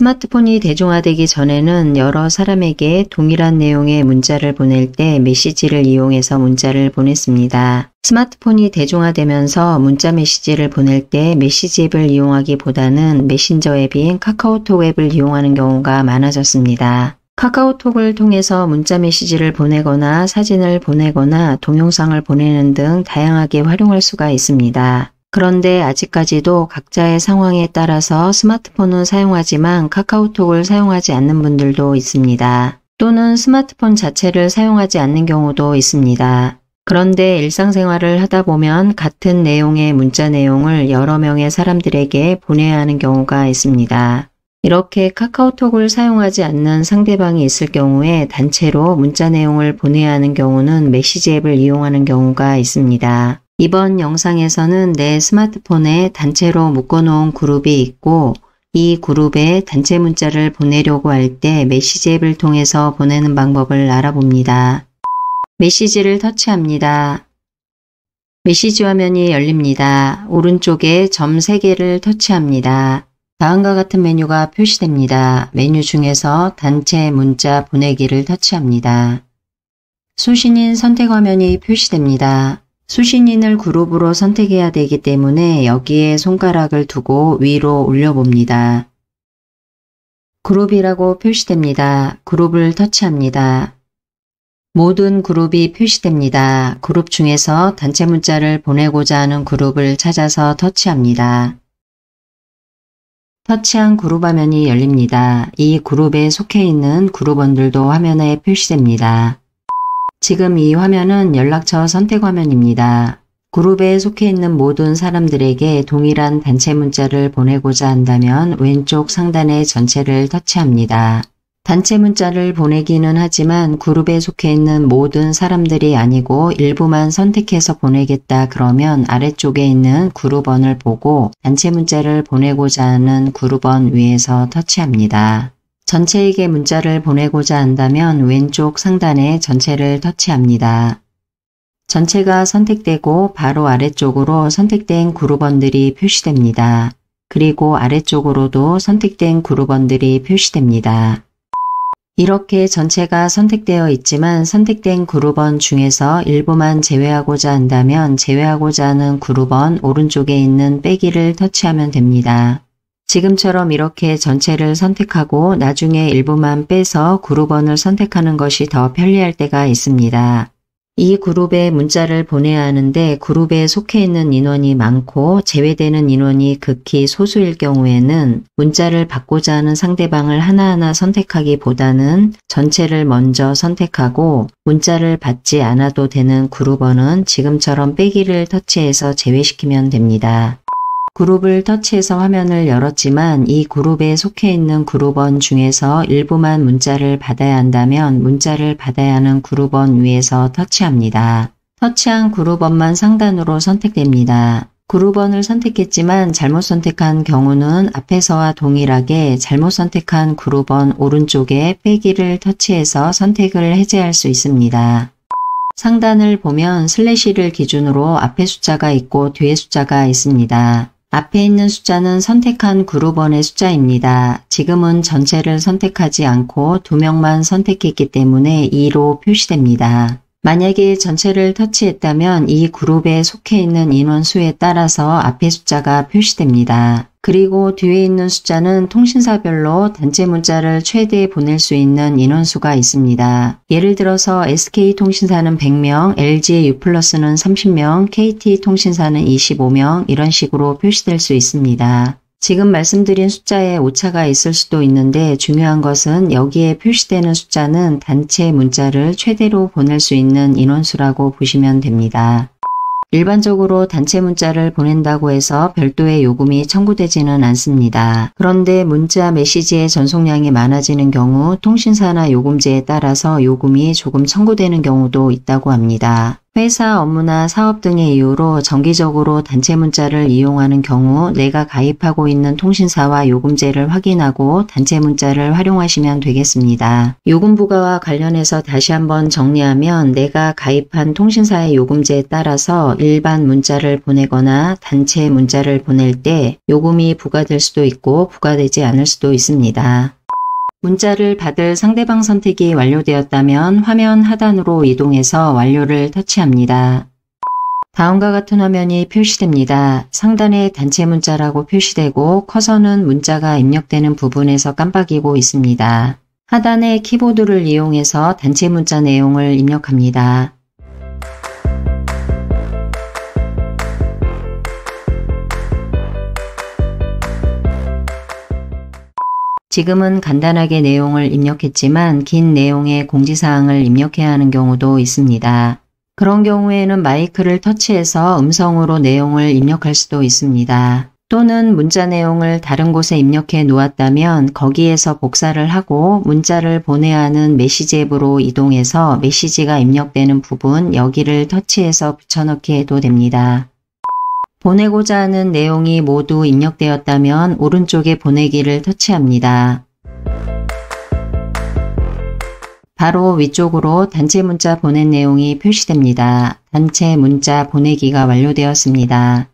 스마트폰이 대중화되기 전에는 여러 사람에게 동일한 내용의 문자를 보낼 때 메시지를 이용해서 문자를 보냈습니다. 스마트폰이 대중화되면서 문자 메시지를 보낼 때 메시지 앱을 이용하기보다는 메신저 앱인 카카오톡 앱을 이용하는 경우가 많아졌습니다. 카카오톡을 통해서 문자 메시지를 보내거나 사진을 보내거나 동영상을 보내는 등 다양하게 활용할 수가 있습니다. 그런데 아직까지도 각자의 상황에 따라서 스마트폰은 사용하지만 카카오톡을 사용하지 않는 분들도 있습니다. 또는 스마트폰 자체를 사용하지 않는 경우도 있습니다. 그런데 일상생활을 하다 보면 같은 내용의 문자 내용을 여러 명의 사람들에게 보내야 하는 경우가 있습니다. 이렇게 카카오톡을 사용하지 않는 상대방이 있을 경우에 단체로 문자 내용을 보내야 하는 경우는 메시지 앱을 이용하는 경우가 있습니다. 이번 영상에서는 내 스마트폰에 단체로 묶어놓은 그룹이 있고 이 그룹에 단체 문자를 보내려고 할 때 메시지 앱을 통해서 보내는 방법을 알아봅니다. 메시지를 터치합니다. 메시지 화면이 열립니다. 오른쪽에 점 3개를 터치합니다. 다음과 같은 메뉴가 표시됩니다. 메뉴 중에서 단체 문자 보내기를 터치합니다. 수신인 선택 화면이 표시됩니다. 수신인을 그룹으로 선택해야 되기 때문에 여기에 손가락을 두고 위로 올려봅니다. 그룹이라고 표시됩니다. 그룹을 터치합니다. 모든 그룹이 표시됩니다. 그룹 중에서 단체 문자를 보내고자 하는 그룹을 찾아서 터치합니다. 터치한 그룹 화면이 열립니다. 이 그룹에 속해 있는 그룹원들도 화면에 표시됩니다. 지금 이 화면은 연락처 선택 화면입니다. 그룹에 속해 있는 모든 사람들에게 동일한 단체 문자를 보내고자 한다면 왼쪽 상단의 전체를 터치합니다. 단체 문자를 보내기는 하지만 그룹에 속해 있는 모든 사람들이 아니고 일부만 선택해서 보내겠다 그러면 아래쪽에 있는 그룹원을 보고 단체 문자를 보내고자 하는 그룹원 위에서 터치합니다. 전체에게 문자를 보내고자 한다면 왼쪽 상단에 전체를 터치합니다. 전체가 선택되고 바로 아래쪽으로 선택된 그룹원들이 표시됩니다. 그리고 아래쪽으로도 선택된 그룹원들이 표시됩니다. 이렇게 전체가 선택되어 있지만 선택된 그룹원 중에서 일부만 제외하고자 한다면 제외하고자 하는 그룹원 오른쪽에 있는 빼기를 터치하면 됩니다. 지금처럼 이렇게 전체를 선택하고 나중에 일부만 빼서 그룹원을 선택하는 것이 더 편리할 때가 있습니다. 이 그룹에 문자를 보내야 하는데 그룹에 속해 있는 인원이 많고 제외되는 인원이 극히 소수일 경우에는 문자를 받고자 하는 상대방을 하나하나 선택하기보다는 전체를 먼저 선택하고 문자를 받지 않아도 되는 그룹원은 지금처럼 빼기를 터치해서 제외시키면 됩니다. 그룹을 터치해서 화면을 열었지만 이 그룹에 속해 있는 그룹원 중에서 일부만 문자를 받아야 한다면 문자를 받아야 하는 그룹원 위에서 터치합니다. 터치한 그룹원만 상단으로 선택됩니다. 그룹원을 선택했지만 잘못 선택한 경우는 앞에서와 동일하게 잘못 선택한 그룹원 오른쪽에 빼기를 터치해서 선택을 해제할 수 있습니다. 상단을 보면 슬래시를 기준으로 앞에 숫자가 있고 뒤에 숫자가 있습니다. 앞에 있는 숫자는 선택한 그룹원의 숫자입니다. 지금은 전체를 선택하지 않고 2명만 선택했기 때문에 2로 표시됩니다. 만약에 전체를 터치했다면 이 그룹에 속해 있는 인원수에 따라서 앞에 숫자가 표시됩니다. 그리고 뒤에 있는 숫자는 통신사별로 단체 문자를 최대 보낼 수 있는 인원수가 있습니다. 예를 들어서 SK통신사는 100명, LGU플러스는 30명, KT통신사는 25명 이런 식으로 표시될 수 있습니다. 지금 말씀드린 숫자에 오차가 있을 수도 있는데 중요한 것은 여기에 표시되는 숫자는 단체 문자를 최대로 보낼 수 있는 인원수라고 보시면 됩니다. 일반적으로 단체 문자를 보낸다고 해서 별도의 요금이 청구되지는 않습니다. 그런데 문자 메시지의 전송량이 많아지는 경우 통신사나 요금제에 따라서 요금이 조금 청구되는 경우도 있다고 합니다. 회사 업무나 사업 등의 이유로 정기적으로 단체 문자를 이용하는 경우 내가 가입하고 있는 통신사와 요금제를 확인하고 단체 문자를 활용하시면 되겠습니다. 요금 부과와 관련해서 다시 한번 정리하면 내가 가입한 통신사의 요금제에 따라서 일반 문자를 보내거나 단체 문자를 보낼 때 요금이 부과될 수도 있고 부과되지 않을 수도 있습니다. 문자를 받을 상대방 선택이 완료되었다면 화면 하단으로 이동해서 완료를 터치합니다. 다음과 같은 화면이 표시됩니다. 상단에 단체 문자라고 표시되고 커서는 문자가 입력되는 부분에서 깜빡이고 있습니다. 하단의 키보드를 이용해서 단체 문자 내용을 입력합니다. 지금은 간단하게 내용을 입력했지만 긴 내용의 공지사항을 입력해야 하는 경우도 있습니다. 그런 경우에는 마이크를 터치해서 음성으로 내용을 입력할 수도 있습니다. 또는 문자 내용을 다른 곳에 입력해 놓았다면 거기에서 복사를 하고 문자를 보내야 하는 메시지 앱으로 이동해서 메시지가 입력되는 부분 여기를 터치해서 붙여넣기 해도 됩니다. 보내고자 하는 내용이 모두 입력되었다면 오른쪽에 보내기를 터치합니다. 바로 위쪽으로 단체 문자 보낸 내용이 표시됩니다. 단체 문자 보내기가 완료되었습니다.